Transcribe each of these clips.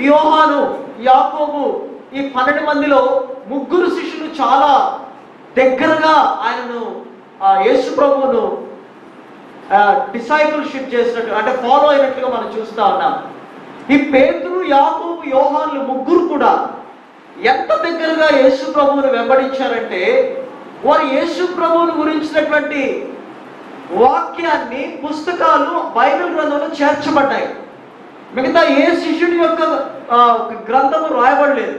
యోహాను, యాకోబు, ఈ 12 మందిలో 3 శిష్యులు చాలా దగ్గరగా ఆయనను యేసు ప్రభువును డిసైపుల్షిప్ చేసినట్టు, అంటే ఫాలో అయినట్లుగా మనం చూస్తా ఉన్నాం. ఈ పేతురు, యాకోబు, యోహానులు 3 కూడా ఎంత దగ్గరగా యేసు ప్రభువును వెంబడించారంటే, వారు యేసు ప్రభువును గురించినటువంటి వాక్యాన్ని, పుస్తకాలు బైబిల్ గ్రంథంలో చేర్చబడ్డాయి. మిగతా ఏ శిష్యుడి యొక్క గ్రంథము రాయబడలేదు.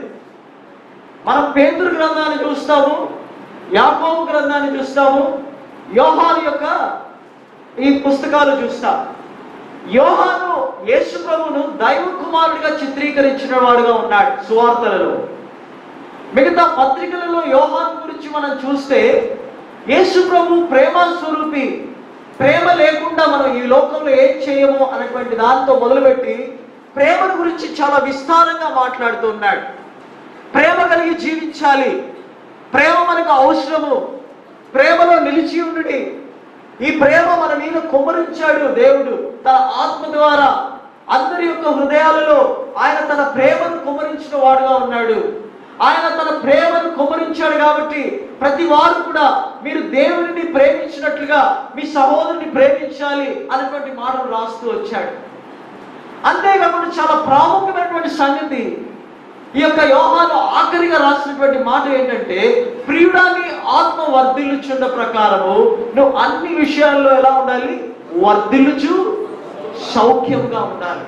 మనం పేతురు గ్రంథాన్ని చూస్తాము, యాకోబు గ్రంథాన్ని చూస్తాము, యోహాను యొక్క ఈ పుస్తకాలు చూస్తాం. యోహాను యేసు ప్రభువును దైవ కుమారుడిగా చిత్రీకరించిన వాడుగా ఉన్నాడు సువార్తలలో. మిగతా పత్రికలలో యోహాను గురించి మనం చూస్తే, యేసు ప్రభు ప్రేమ స్వరూపి, ప్రేమ లేకుండా మనం ఈ లోకంలో ఏం చేయము అనేటువంటి దాంతో మొదలుపెట్టి ప్రేమను గురించి చాలా విస్తారంగా మాట్లాడుతూ ఉన్నాడు. ప్రేమ కలిగి జీవించాలి, ప్రేమ మనకు అవసరము, ప్రేమలో నిలిచి ఉండుడి. ఈ ప్రేమ మన మీద కుమ్మరించాడు దేవుడు తన ఆత్మ ద్వారా. అందరి యొక్క హృదయాలలో ఆయన తన ప్రేమను కుమ్మరించిన వాడుగా ఉన్నాడు. ఆయన తన ప్రేమను కుమ్మరించాడు కాబట్టి ప్రతి వారు కూడా మీరు దేవుడిని ప్రేమించినట్లుగా మీ సహోదరుని ప్రేమించాలి అనేటువంటి మాటలు రాస్తూ వచ్చాడు. అంతేకాకుండా చాలా ప్రాముఖ్యమైనటువంటి సంగతి, ఈ యొక్క యోహాను ఆఖరిగా రాసినటువంటి మాట ఏంటంటే, ప్రియుడాని ఆత్మ వర్ధిల్లుచున్న ప్రకారము నువ్వు అన్ని విషయాల్లో ఎలా ఉండాలి? వర్ధిల్లుచు సౌఖ్యంగా ఉండాలి.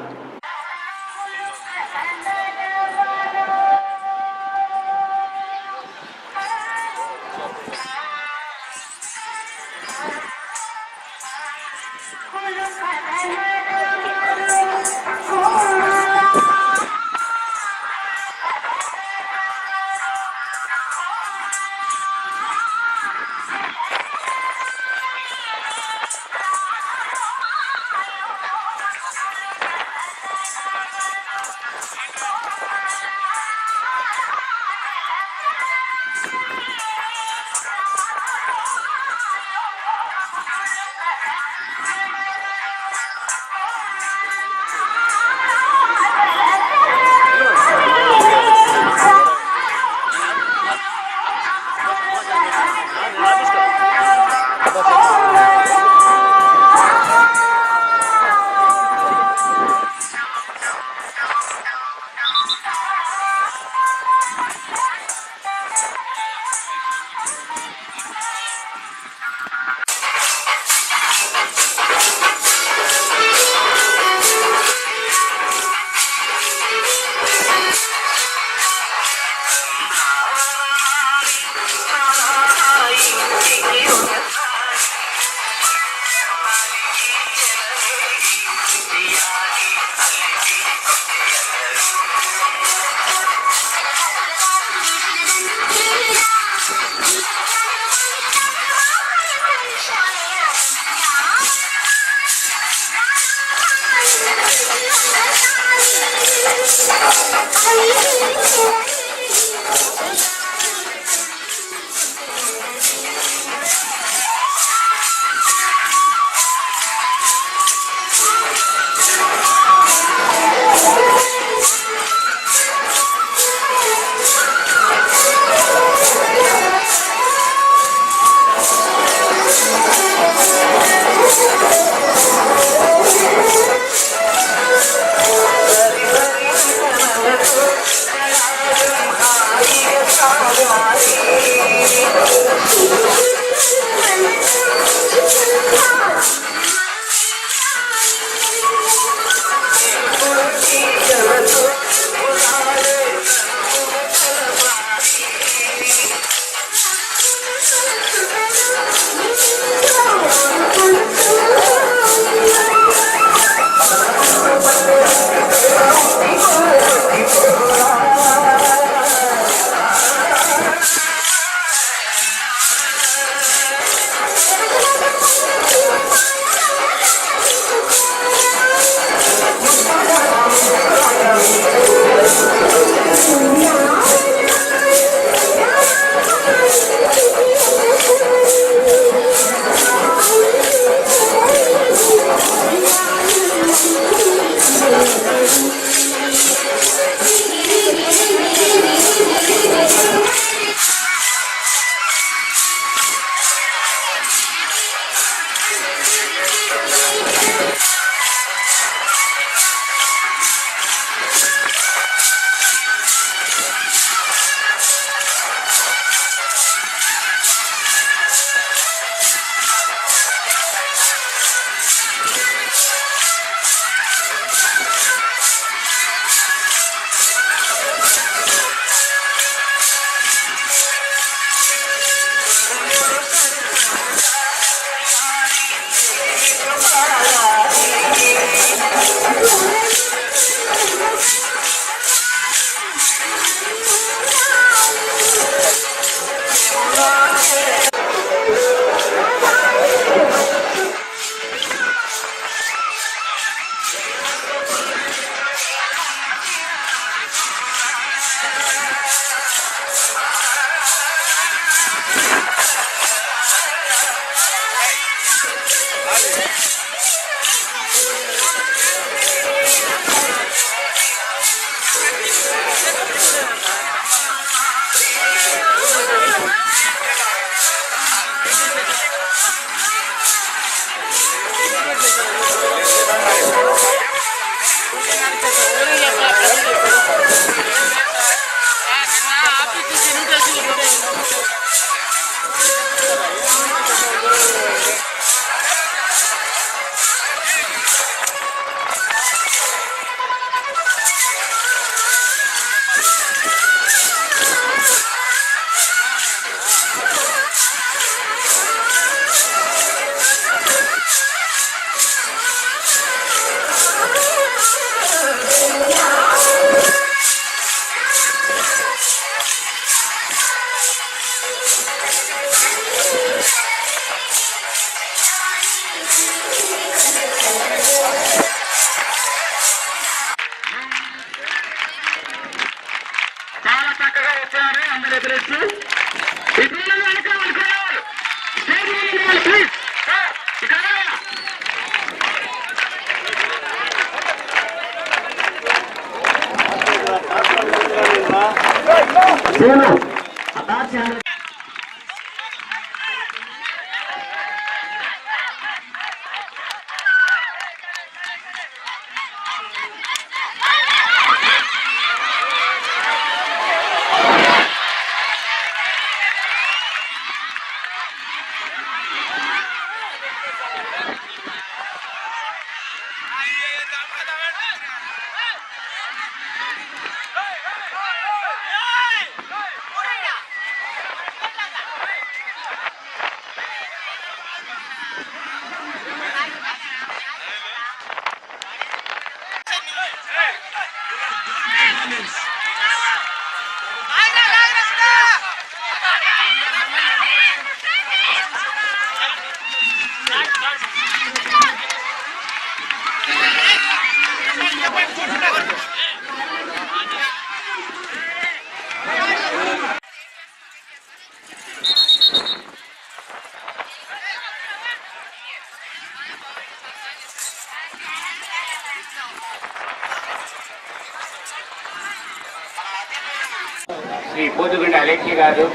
శ్రీ పోతుగండి అలెక్కి గారు,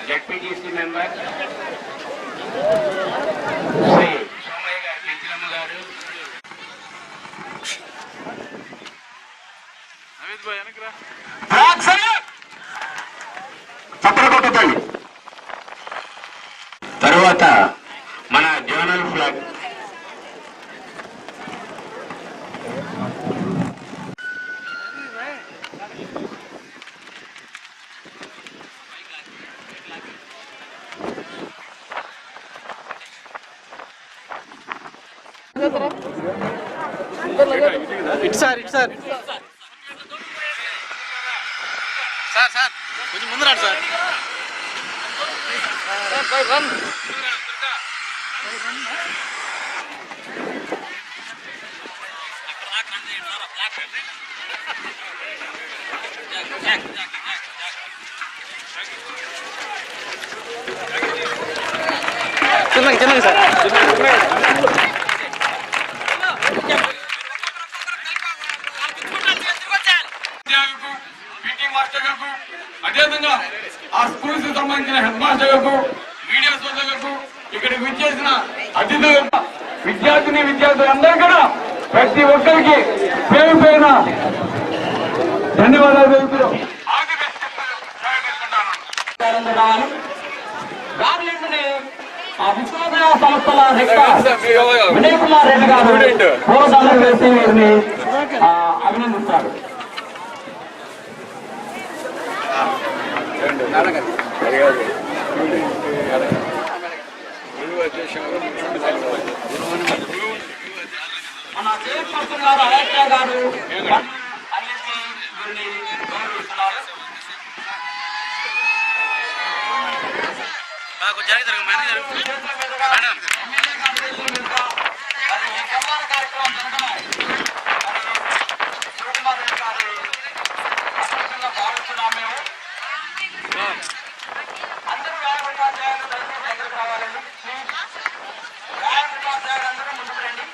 జడ్పీటీసీ మెంబర్ శ్రీ సోమయ్య గారు, పెంచలమ్మ గారు, చప్పరకొట్టండి. తరువాత మన జోనల్ ఫ్లాగ్ ఇటు సార్ సార్ కొంచెం ముందు రాడు సార్. చిన్నగా సార్. అదేవిధంగా ఆ స్కూల్స్ కి సంబంధించిన హెడ్ మాస్టర్లకు, మీడియా సోదరులకు, ఇక్కడికి విచ్చేసిన అతిథులకు, విద్యార్థులందరూ కూడా ప్రతి ఒక్కరికి పేరు పేరున ధన్యవాదాలు తెలుపుతూ విశ్వవిద్యాలయ సంస్థల వినయ్ కుమార్ రెడ్డి గారు పూలదండలు వేసి వీరిని అభినందిస్తారు. మన చైర్పర్సన్ గారు అలెక్య గారు అందరూ దగ్గరకు రావాలండి. అందరూ ముందుకు రండి.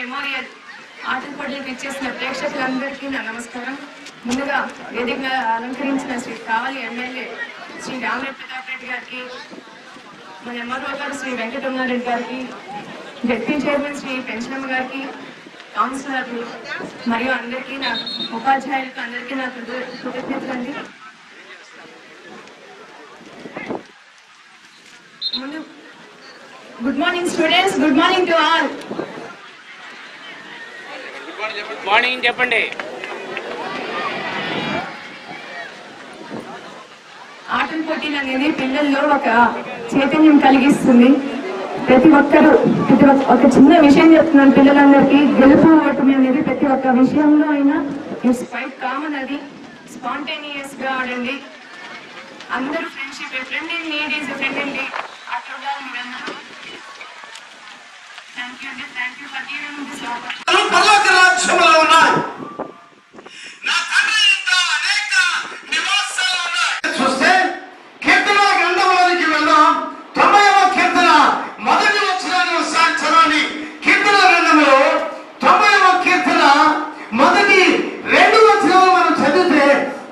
మెమోరియల్ ఆటల పోటీలకు ఇచ్చేసిన ప్రేక్షకులందరికీ నా నమస్కారం. ముందుగా వేదిక అలంకరించిన శ్రీ కావలి ఎమ్మెల్యే శ్రీ రామరెడ్డి ప్రతాప్ రెడ్డి గారికి, మన ఎంఆర్ఓ గారు శ్రీ వెంకటరమణారెడ్డి గారికి, జడ్పీ చైర్మన్ శ్రీ పెంచనమ్మ గారికి, కౌన్సిలర్లు మరియు అందరికీ నా ఉపాధ్యాయులకు అందరికీ నా కృతజ్ఞతలండి. ముందు good morning students, good morning to all. Good morning చెప్పండి. ఆటల పోటీలు అనేది పిల్లల్లో ఒక చైతన్యం కలిగిస్తుంది. ప్రతి ఒక్కరూ ఒక చిన్న విషయం చెప్తున్నాను పిల్లలందరికీ, గెలుపు ఓటమి అనేది ప్రతి ఒక్క విషయంలో అయినా ఇట్స్ క్వైట్ కామన్. అది స్పాంటేనియస్ గా ఆడండి. అందరూ friendship, friend in need is friend in need అట్లా ఉండాలి మీరందరూ. థ్యాంక్ యూ అండి, thank you for giving this opportunity. పరలోక రాజ్యంలో ఉన్నాయి. నా తండ్రి ఇంత అనేక నివాసాలు ఉన్నాయి. చూస్తే కీర్తన గ్రంథంలోనికి వెళ్దాం. 90వ కీర్తన మొదటి వచనాన్ని ఒకసారి చదవండి. కీర్తన గ్రంథంలో 90వ కీర్తన మొదటి 2 వచనాలు మనం చదివితే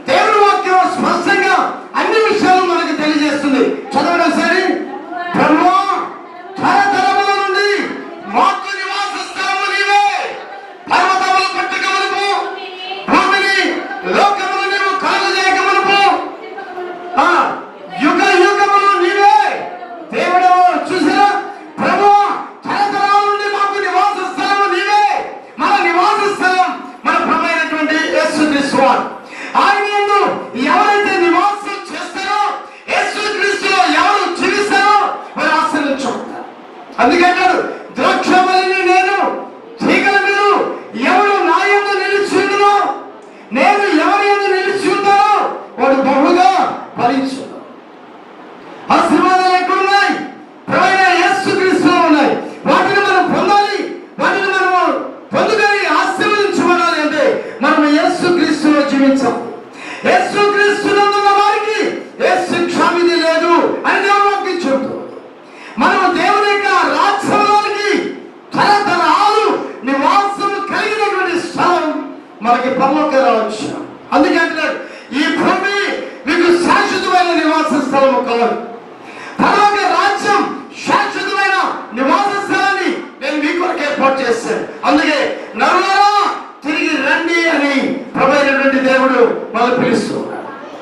దేవుని వాక్యం స్పష్టంగా అన్ని విషయాలు మనకు తెలియజేస్తుంది. చదవండి ఒకసారి. ప్రభువా, తరతరముల నుండి మాకు నివాస స్థలము నీవే. పర్వతముల పుట్టుక మునుపు, భూమిని లోకమును నీవు కలుగజేయక మునుపు, యుగ యుగములు నీవే దేవుడు. చూసారా? ప్రభువా, తరతరాల నుండి మాకు నివాస స్థలము నీవే. మన నివాస స్థలం మన ప్రభు అయినటువంటి యేసుక్రీస్తు వారు. ఆయన యందు ఎవరైతే నివాసం చేస్తారో, యేసుక్రీస్తులో ఎవరు జీవిస్తారో వారు ఆశీర్వదించబడతారు. అందుకంటాడు, ద్రాక్షవల్లిని నేను, తీగల మీరు ఎవరు నా యందు నిలిచి ఉండునో, నేను ఎవరి యందు నిలిచి ఉంటానో వాడు బహుగా ఫలించు. ఆశీర్వాదాలు ఎక్కడున్నాయి? ప్రభువైన యేసుక్రీస్తులో ఉన్నాయి. వాటిని మనం పొందాలి. వాటిని మనం పొందుకొని ఆశీర్వదించబడాలి అంటే మనం యేసుక్రీస్తులో జీవించాలి. యేసుక్రీస్తునందున్న వారికి ఏ శిక్ష విధి లేదు అని దేవుని వాక్యం చెబుతుంది. మనం దేవుని యొక్క రాజ్యంలోనికి తరతరాలు నివాసం కలిగినటువంటి స్థలం మనకి పరలోక రావచ్చు. అందుకే అంటున్నాడు, ఈ భూమి మీకు శాశ్వతమైన నివాస స్థలము కావాలి. పరలోక రాజ్యం శాశ్వతమైన నివాస స్థలాన్ని నేను మీ కొరకు ఏర్పాటు చేశాను. అందుకే నరులారా తిరిగి రండి అని ప్రభువైనటువంటి దేవుడు మనం పిలుస్తున్నాడు.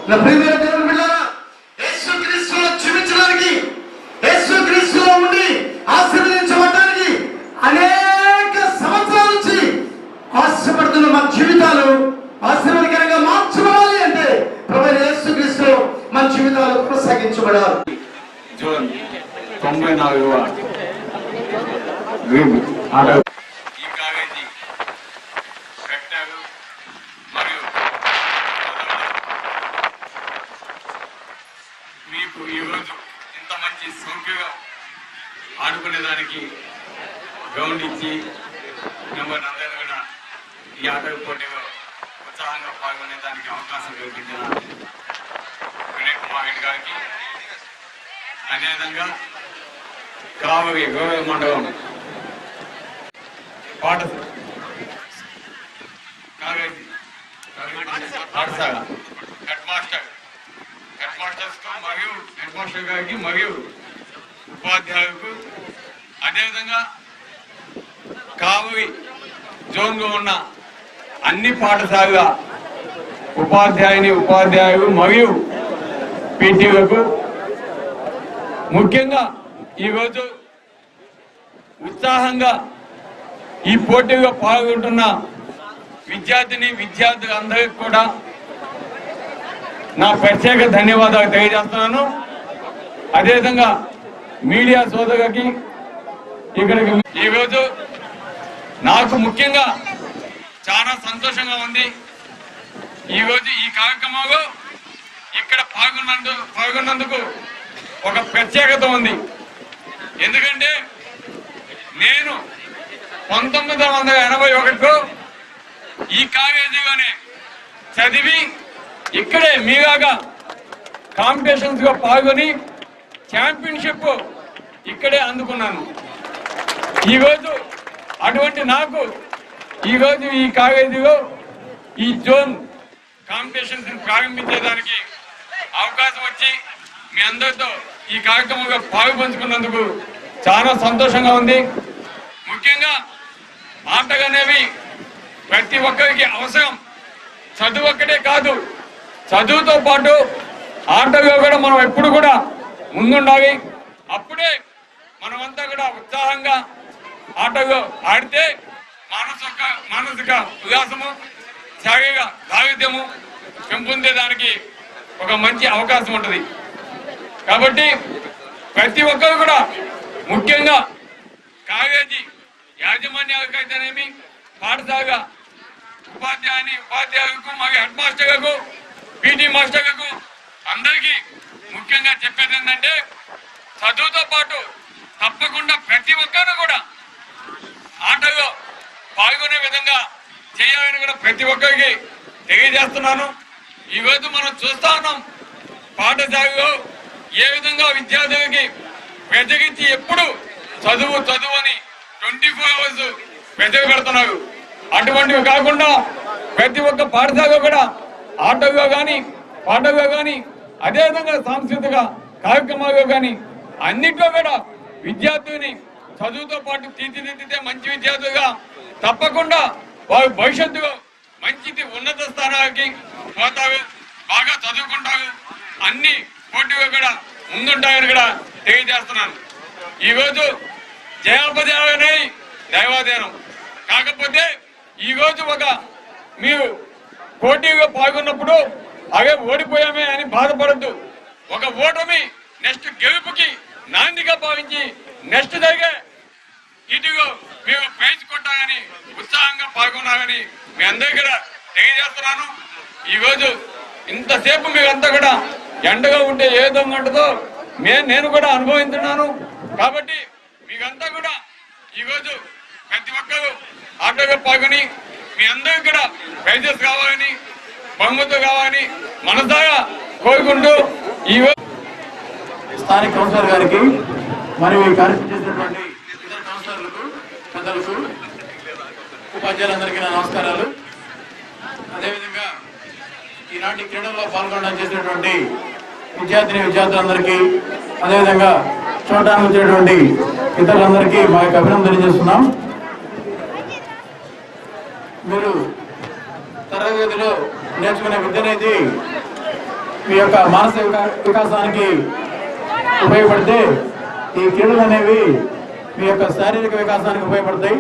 నా ప్రియమైన దేవుని బిడ్డలారా, యేసుక్రీస్తులో జీవించడానికి, యేసుక్రీస్తులో ఉండి ఆశీర్వదించబడడానికి అనేక సంవత్సరాల నుంచి ఆశపడుతున్న మన జీవితాలు ఆశీర్వాదకరంగా మార్చబడాలి అంటే ప్రభువైన యేసుక్రీస్తులో మన జీవితాలు కొనసాగించబడాలి. జూన్ 94వ ఈ కాలేజీ పెట్టారు. మరియు మీకు ఈరోజు ఇంత మంచి సౌఖ్యంగా ఆడుకునేదానికి గ్రౌండ్ ఇచ్చి మిమ్మల్ని అందరూ కూడా ఈ ఆట పోటీలో ఉత్సాహంగా పాల్గొనేదానికి అవకాశం కల్పించిన వినయ్ కుమార్ రెడ్డి గారికి, అదేవిధంగా కావలి గోవెల మండలం పాఠశాల హెడ్ మాస్టర్ గారికి మరియు ఉపాధ్యాయులకు, అదేవిధంగా కావలి జోన్లో ఉన్న అన్ని పాఠశాలల ఉపాధ్యాయులు మరియు పీటీలకు, ముఖ్యంగా ఈరోజు ఉత్సాహంగా ఈ పోటీలో పాల్గొంటున్న విద్యార్థులందరికీ కూడా నా ప్రత్యేక ధన్యవాదాలు తెలియజేస్తున్నాను. అదేవిధంగా మీడియా సోదరులకి ఇక్కడికి ఈరోజు నాకు ముఖ్యంగా చాలా సంతోషంగా ఉంది. ఈరోజు ఈ కార్యక్రమంలో ఇక్కడ పాల్గొన్నందుకు ఒక ప్రత్యేకత ఉంది. ఎందుకంటే నేను 1981లో ఈ కాలేజీలోనే చదివి ఇక్కడే మీలాగా కాంపిటీషన్స్ లో పాల్గొని ఛాంపియన్షిప్ ఇక్కడే అందుకున్నాను. ఈరోజు అటువంటి నాకు ఈరోజు ఈ కాలేజీలో ఈ జోన్ కాంపిటీషన్స్ ప్రారంభించేదానికి అవకాశం వచ్చి మీ అందరితో ఈ కార్యక్రమంలో పాల్పంచుకున్నందుకు చాలా సంతోషంగా ఉంది. ముఖ్యంగా ఆటలు అనేవి ప్రతి ఒక్కరికి అవసరం. చదువు ఒక్కటే కాదు, చదువుతో పాటు ఆటల్లో కూడా మనం ఎప్పుడు కూడా ముందుండాలి. అప్పుడే మనమంతా కూడా ఉత్సాహంగా ఆటల్లో ఆడితే మానసిక ఉల్లాసము, శారీరక సాహిత్యము పెంపొందేదానికి ఒక మంచి అవకాశం ఉంటుంది. కాబట్టి ప్రతి ఒక్కరు కూడా ముఖ్యంగా కాలేజీ యాజమాన్యాలకైతేనేమి, పాఠశాల ఉపాధ్యాయులకు, మరియు హెడ్ మాస్టర్లకు, పీటీ మాస్టర్లకు అందరికీ ముఖ్యంగా చెప్పేది ఏంటంటే చదువుతో పాటు తప్పకుండా ప్రతి ఒక్కరు కూడా ఆటల్లో పాల్గొనే విధంగా చేయాలని కూడా ప్రతి ఒక్కరికి తెలియజేస్తున్నాను. ఈరోజు మనం చూస్తా ఉన్నాం పాఠశాలలో ఏ విధంగా విద్యార్థులకి వెతకించి ఎప్పుడు చదువు అని 24 hours వెతకి పెడుతున్నారు. అటువంటివి కాకుండా ప్రతి ఒక్క పాఠశాలలో కూడా ఆటల్లో కానీ, పాటల్లో కానీ, అదేవిధంగా సాంస్కృతిక కార్యక్రమాల్లో కానీ అన్నిట్లో కూడా విద్యార్థుల్ని చదువుతో పాటు తీర్చిదిద్దితే మంచి విద్యార్థులుగా తప్పకుండా వారు భవిష్యత్తులో మంచిది ఉన్నత స్థానాలకి పోతారు, బాగా చదువుకుంటారు, అన్ని పోటీలు కూడా ముందుంటాయని కూడా తెలియజేస్తున్నాను. ఈరోజు జయాపజయాలనే దైవాధీనం. కాకపోతే ఈరోజు మీరు పోటీగా పాల్గొన్నప్పుడు అవే ఓడిపోయామే అని బాధపడద్దు. ఒక ఓటమి నెక్స్ట్ గెలుపుకి నాందిగా భావించి నెక్స్ట్ జరిగే ఇటుగా మేము ప్రైజ్ కొట్టాలని ఉత్సాహంగా పాల్గొన్నామని మీ అందరికీ కూడా తెలియజేస్తున్నాను. ఈరోజు ఇంతసేపు మీరంతా కూడా ఎండగా ఉంటే ఏ విధంగా ఉంటుందో నేను కూడా అనుభవిస్తున్నాను. కాబట్టి మీకంతా కూడా ఈరోజు ప్రతి ఒక్కరు ఆటోగా పాల్గొని మీ అందరికీ కూడా ప్రైజెస్ కావాలని, బహుమతులు కావాలని మనసాగా కోరుకుంటూ ఈరోజు స్థానిక కౌన్సిలర్ గారికి మరియు ఈ కార్యక్రమం చేసినటువంటి ఇతర కౌన్సిలర్లకు, పెద్దలకు, ఉపాధ్యాయులందరికీ నా నమస్కారాలు. అదేవిధంగా ఈనాటి క్రీడల్లో పాల్గొనడం చేసినటువంటి విద్యార్థులందరికీ, అదేవిధంగా చూడడానికి వచ్చేటువంటి ఇతరులందరికీ మా యొక్క అభినందన తెలియజేస్తున్నాం. మీరు తరగతిలో నేర్చుకునే విద్య అనేది మీ యొక్క మానసిక వికాసానికి ఉపయోగపడితే, ఈ క్రీడలు అనేవి మీ యొక్క శారీరక వికాసానికి ఉపయోగపడతాయి.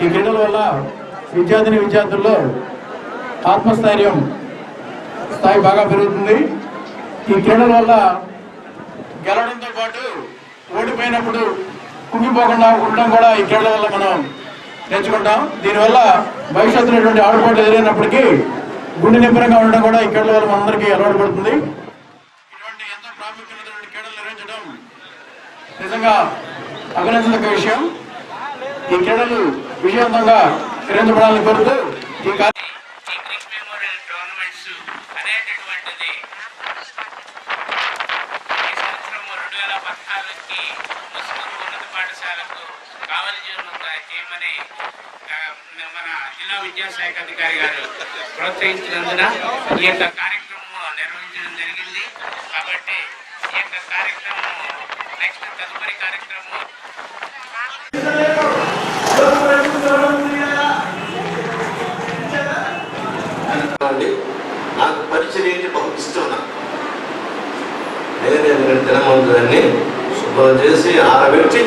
ఈ క్రీడల వల్ల విద్యార్థుల్లో ఆత్మస్థైర్యం స్థాయి బాగా పెరుగుతుంది. ఈ క్రీడల వల్ల గెలవడంతో పాటు ఓడిపోయినప్పుడు కుంగిపోకుండా ఉండడం కూడా ఈ క్రీడల వల్ల మనం నేర్చుకుంటాం. దీనివల్ల భవిష్యత్తులో ఆడుకోవడం ఎదురైనప్పటికీ గుండె నిబ్బరంగా ఉండడం కూడా ఈ క్రీడల వల్ల మనందరికీ అలవాటు పడుతుంది. ఇటువంటి ఎంతో ప్రాముఖ్యమైనటువంటి క్రీడలు నిర్వహించడం నిజంగా అభినందనదగ్గ విషయం. ఈ క్రీడలు విజయవంతంగా నిర్వహించబడాలని కోరుతూ ఈ మెమోరియల్ టోర్నమెంట్స్ అనేటటువంటిది ఈ సంవత్సరం 2014కి ముస్లిం ఉన్నత పాఠశాలకు కావలి చేయమని మన జిల్లా విద్యాశాఖ అధికారి గారు ప్రోత్సహించినందున ఈ యొక్క కార్యక్రమం నిర్వహించడం జరిగింది. కాబట్టి ఈ యొక్క కార్యక్రమం నెక్స్ట్ తదుపరి కార్యక్రమం నాకు పరిచర్య బహు ఇష్టం. నేను తినమందులన్నీ శుభ్రం చేసి ఆరబెట్టి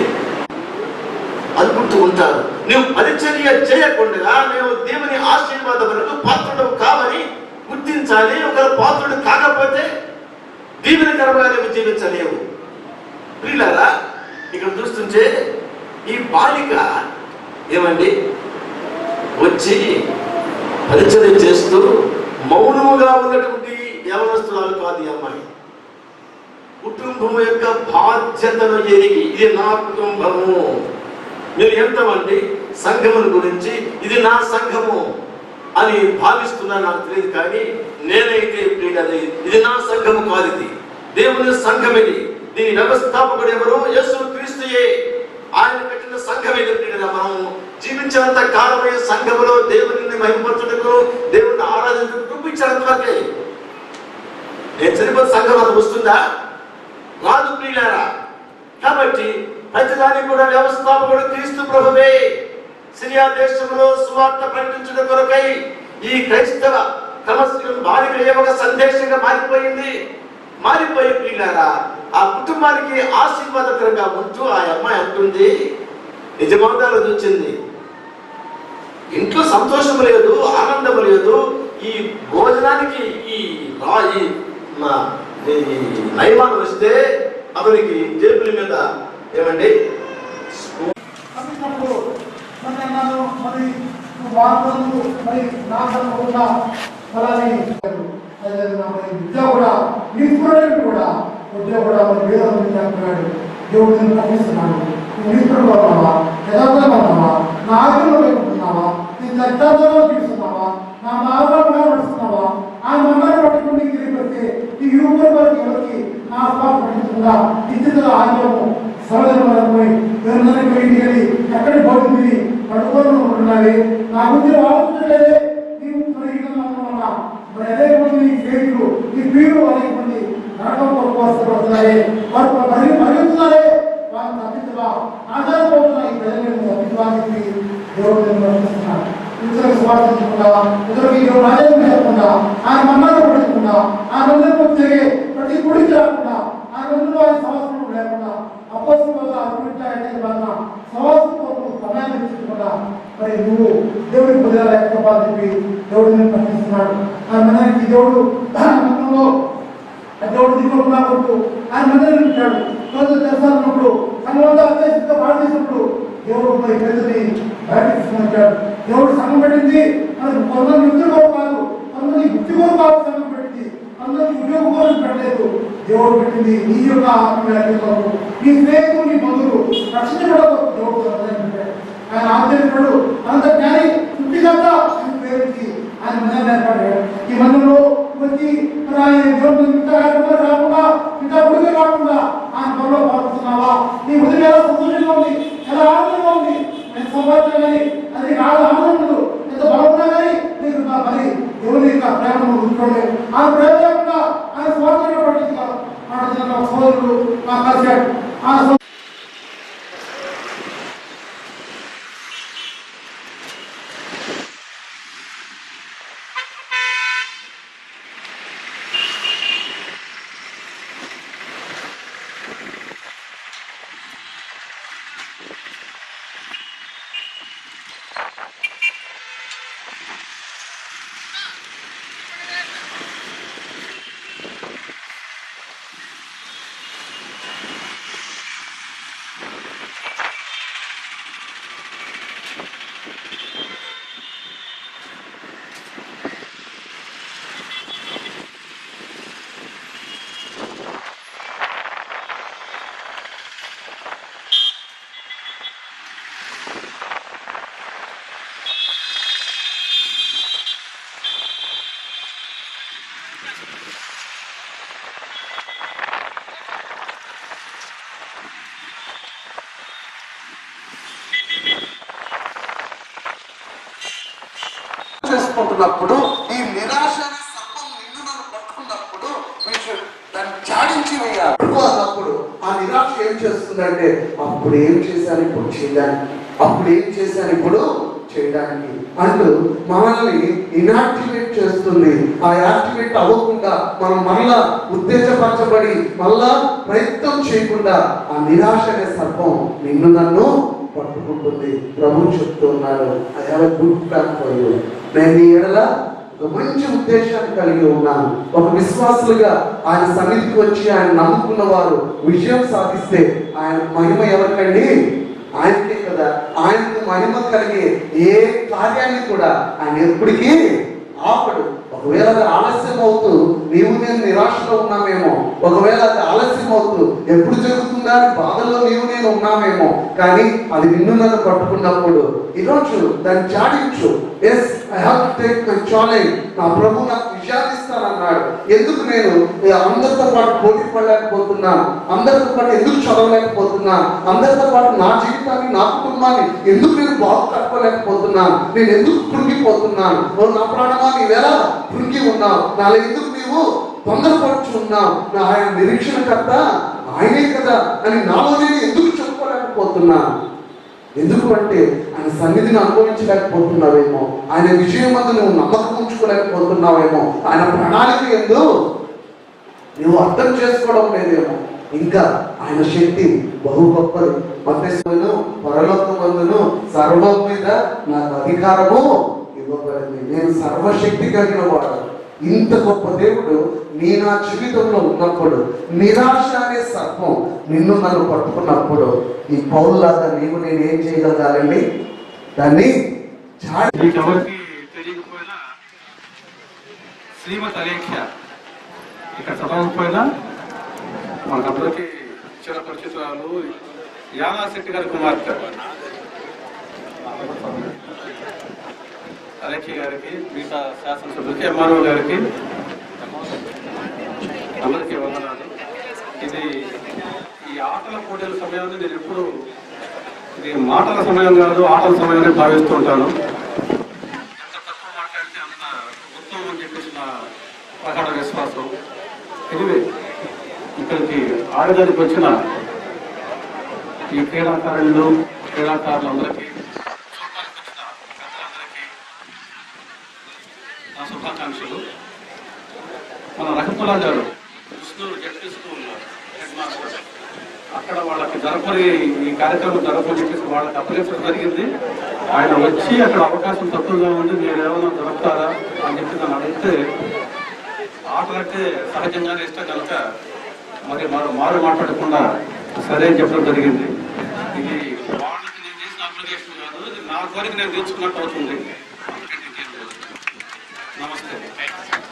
అనుకుంటూ ఉంటారు. నువ్వు పరిచర్య చేయకుండా నువ్వు దేవుని ఆశీర్వాదములకు పాత్రుడు కావని గుర్తించాలి. ఒక పాత్రుడు కాకపోతే దీవెనకరంగా నువ్వు జీవించలేవు. ప్రియులారా, ఇక్కడ చూస్తుంటే ఈ బాలిక ఏమండి వచ్చి పరిచర్య చేస్తూ మౌనముగా ఉన్నటువంటి యవనస్తురాలు కాదు ఈ అమ్మాయి. కుటుంబం యొక్క బాధ్యతను ఎరిగి ఇది నా కుటుంబము, మీరు ఎంతమంది సంఘముల గురించి ఇది నా సంఘము అని భావిస్తున్నా నాకు తెలియదు. కానీ నేనైతే ఇది నా సంఘము కాదు, ఇది దేవుని సంఘం. ఇది దీని వ్యవస్థాపకుడు ఎవరు? యేసు క్రీస్తుయే. ఆయన కట్టిన సంఘం ఎదురు మనం జీవించినంత కాలమే సంఘములో దేవుని మహిమపరచుటకు, దేవుని ఆరాధించుటకు చూపించినంత వరకే. నేను చనిపోయిన సంఘం అది వస్తుందా? రాదు ప్రియులారా. కాబట్టి ప్రతిదానికి కూడా వ్యవస్థాపకుడు క్రీస్తు ప్రభువే. సిరియా దేశంలో సువార్త ప్రకటించడం కొరకై ఈ క్రైస్తవ క్రమశిక్షణ బాలిక ఒక సందేశంగా మారిపోయి ప్రియులారా ఆ కుటుంబానికి ఆశీర్వాదకరంగా ఉంటూ ఆ అమ్మాయి అంటుంది, యజమానురాలు చూచింది, ఇంట్లో సంతోషం లేదు, ఆనందం లేదు. ఈ భోజనానికి ఈ నయమానం వస్తే అతనికి జేబుల మీద ఏమండి విద్య కూడా ఈ స్టూడెంట్ కూడా ఉద్యోగం కూడా మన వేదం అంటున్నాడు. దేవుడు నేను పంపిస్తున్నాడు. నువ్వు ఈశ్వరుడు ఉన్నావా, యథార్థంగా ఉన్నావా, నా ఆజ్ఞలో లేకుంటున్నావా, నీ చట్టాల్లో తీసుకున్నావా, నా మార్గంలో నడుస్తున్నావా, ఆ మమ్మల్ని పట్టుకుని తిరిగితే ఈ ఇరువురు వరకు ఎవరికి నా స్వార్థ పట్టించకుండా ఇచ్చిన ఆజ్ఞము సహజమైనపోయి వెళ్ళి ఎక్కడి పోతుంది పడుకోనుకుంటున్నావే, నా గురించి ఆలోచించలేదే. నీవు మరి అదే మంది నీ స్నేహితులు నీ వీరు అనేక మంది నరకం కొరకు వస్తపడుతున్నారే, వారు మరుగుతున్నారే, వారిని తప్పించగా ఆధారపడుతున్న ఈ ప్రజలను తప్పించడానికి దేవుడు నడుస్తున్నాడు. ఇతరులకు స్వార్థించకుండా, ఇతరులకు రాజ్యం చేయకుండా, ఆయన మన్నాన్ని పడుతుకుండా, ఆ మందిరంలో తిరిగే ప్రతి గుడికి రాకుండా, ఆ మందిలో ఆయన సమస్యలు లేకుండా, అపోస్తులుగా సవాసు సమయాన్ని ఇచ్చుకుండా మరి నువ్వు దేవుడికి పొందాలి చెప్పాలని చెప్పి దేవుడు నేను ప్రశ్నిస్తున్నాడు. ఆ మందిరానికి దేవుడు మందిరంలో దేవుడు దిగుకుండా కొడుతూ ఆయన మందిరం ఇచ్చాడు. రోజు చేస్తున్నప్పుడు సంఘంతో అత్యధికంగా పాటిస్తున్నప్పుడు దేవుడు మరి పెద్దది బయటకు దేవుడు సంఘం పెట్టింది మనకు కొంతమంది వృత్తి కోరు కాదు, కొంతమంది వృత్తి కోరు కాదు సంఘం పెట్టింది, అందరికి ఉద్యోగ కోరిక పెట్టలేదు. దేవుడు పెట్టింది నీ యొక్క ఆత్మీయ కొరకు, నీ స్నేహితులు, నీ బంధువులు రక్షించబడ దేవుడు పెట్టాడు. ఆయన ఆశ్చర్యపడు అంత జ్ఞాని సృష్టికర్త పేరుకి ఆయన మందిరం ఏర్పడ్డాడు. ఈ మందిరంలో వచ్చి ఆయన దేవుడు రాకుండా ఇంకా గుడికి రాకుండా ఆయన పనిలో పాల్గొస్తున్నావా? నీ ఉదయం ఎలా సంతోషంగా ఉంది, ఎలా ఆనందంగా ఉంది, ఎంత సంపాదించినా కానీ అది రాదు, ఆనందం ఉండదు. ఎంత బాగున్నా కానీ నీకు మరి దేవుని యొక్క ప్రేమను ఉంచుకోలేదు. ఆ ప్రేమ లేకుండా ఆయన స్వార్థంగా పట్టించుకోవాలి. ఆ సోదరుడు ఆ కలిశాడు. ఆ చేసుకుంటున్నప్పుడు ఈ నిరాశ సర్పం నిన్ను నన్ను పట్టుకున్నప్పుడు దాన్ని జాడించి వేయాలి అన్నప్పుడు ఆ నిరాశ ఏం చేస్తుందంటే అప్పుడు ఏం చేశాను ఇప్పుడు చేయడానికి, అప్పుడు ఏం చేశాను ఇప్పుడు చేయడానికి అంటూ మనల్ని ఇనాక్టివేట్ చేస్తుంది. ఆ యాక్టివేట్ అవ్వకుండా మనం మళ్ళా ఉత్తేజపరచబడి మళ్ళా ప్రయత్నం చేయకుండా ఆ నిరాశ అనే సర్పం నిన్ను నన్ను పట్టుకుంటుంది. ప్రభు చెప్తున్నాడు, I have a good plan for you. నేను నీ ఎడల ఒక మంచి ఉద్దేశాన్ని కలిగి ఉన్నాను. ఒక విశ్వాసులుగా ఆయన సన్నిధికి వచ్చి ఆయన నమ్ముకున్న వారు విజయం సాధిస్తే ఆయన మహిమ ఎవరికండి? ఆయనకే కదా. ఆయనకు మహిమ కలిగే ఏ కార్యాన్ని కూడా ఆయన ఎప్పటికీ ఆపడు. ఒకవేళ అది ఆలస్యం అవుతూ నీవు నేను నిరాశలో ఉన్నామేమో, ఒకవేళ అది ఆలస్యం అవుతూ ఎప్పుడు జరుగుతుందా అని బాధలో నీవు నేను ఉన్నామేమో, కానీ అది నిన్ను నన్ను పట్టుకున్నప్పుడు ఈరోజు దాన్ని చాటించు. Yes, I have to take my challenge. నా ప్రభు నాకు విజయాన్ని ఇస్తానన్నాడు. ఎందుకు నేను అందరితో పాటు పోటీ పడలేకపోతున్నాను, అందరితో పాటు ఎందుకు చదవలేకపోతున్నాను, అందరితో పాటు నా జీవితాన్ని నా కుటుంబాన్ని ఎందుకు నేను బాగు కట్టుకోలేకపోతున్నాను, నేను ఎందుకు కృంగిపోతున్నాను, నా ప్రాణమా నీవేలా కృంగి ఉన్నావు, నాలో ఎందుకు నీవు తొందరపడుచు ఉన్నావు, నా ఆయన నిరీక్షణకర్త ఆయనే కదా అని నాలో నేను ఎందుకు చెప్పుకోలేకపోతున్నాను. ఎందుకు అంటే ఆయన సన్నిధిని అనుభవించలేకపోతున్నావేమో, ఆయన విజయం మందు నువ్వు నమ్మకం ఉంచుకోలేకపోతున్నావేమో, ఆయన ప్రణాళిక ఎందు నువ్వు అర్థం చేసుకోవడం లేదేమో. ఇంకా ఆయన శక్తి బహు గొప్పది. మత్తయి పరలోకమందును సర్వం మీద నాకు అధికారము ఇవ్వబడింది, నేను సర్వశక్తి కలిగిన వాడు. ఇంత గొప్ప దేవుడు నీ నా జీవితంలో ఉన్నప్పుడు, నిరాశ అనే సర్పం నిన్ను నన్ను పట్టుకున్నప్పుడు, ఈ పౌరులాగా నీవు నేను ఏం చేయగలగాలండి? దాన్ని ఎవరికి తెలియకపోయినా శ్రీమతి అలేఖ్య ఇక్కడ చదవకపోయినా మనకందరికీ చిరపరిచితురాలు యానా శెట్టి గారి కుమార్తె అలేఖ్య గారికి, మిగతా శాసనసభ్యులకి, ఎంఆర్ఓ గారికి అందరికీ వందనాలు. ఇది ఈ ఆటల పోటీల సమయాన్ని నేను ఎప్పుడు ఇది మాటల సమయం కాదు, ఆటల సమయాన్ని భావిస్తూ ఉంటాను. ఎంత తక్కువ మాట్లాడితే అంత ఉత్తమం అని చెప్పేసి నా ప్రగాఢ విశ్వాసం. ఎనివే, ఇక్కడికి ఆడదానికి వచ్చిన ఈ క్రీడాకారులందరికీ, చూడటానికి వచ్చిన పెద్దలందరికీ నా శుభాకాంక్షలు. మన రహతుల్లా గారు Krishnuru ZP school head master, అక్కడ వాళ్ళకి జరపని ఈ కార్యక్రమం జరపని చెప్పేసి వాళ్ళకి అప్పగించడం జరిగింది. ఆయన వచ్చి అక్కడ అవకాశం తక్కువగా ఉంది, మీరు ఏమైనా జరుపుతారా అని చెప్పి నన్ను అడిగితే, ఆటలంటే సహజంగానే ఇష్టం కనుక మరి మారు మాట్లాడకుండా సరే అని చెప్పడం జరిగింది. ఇది వాళ్ళకి నేను చేసిన అప్లికేషన్ కాదు, ఇది నా కోరిక నేను తీర్చుకున్నట్టు అవుతుంది.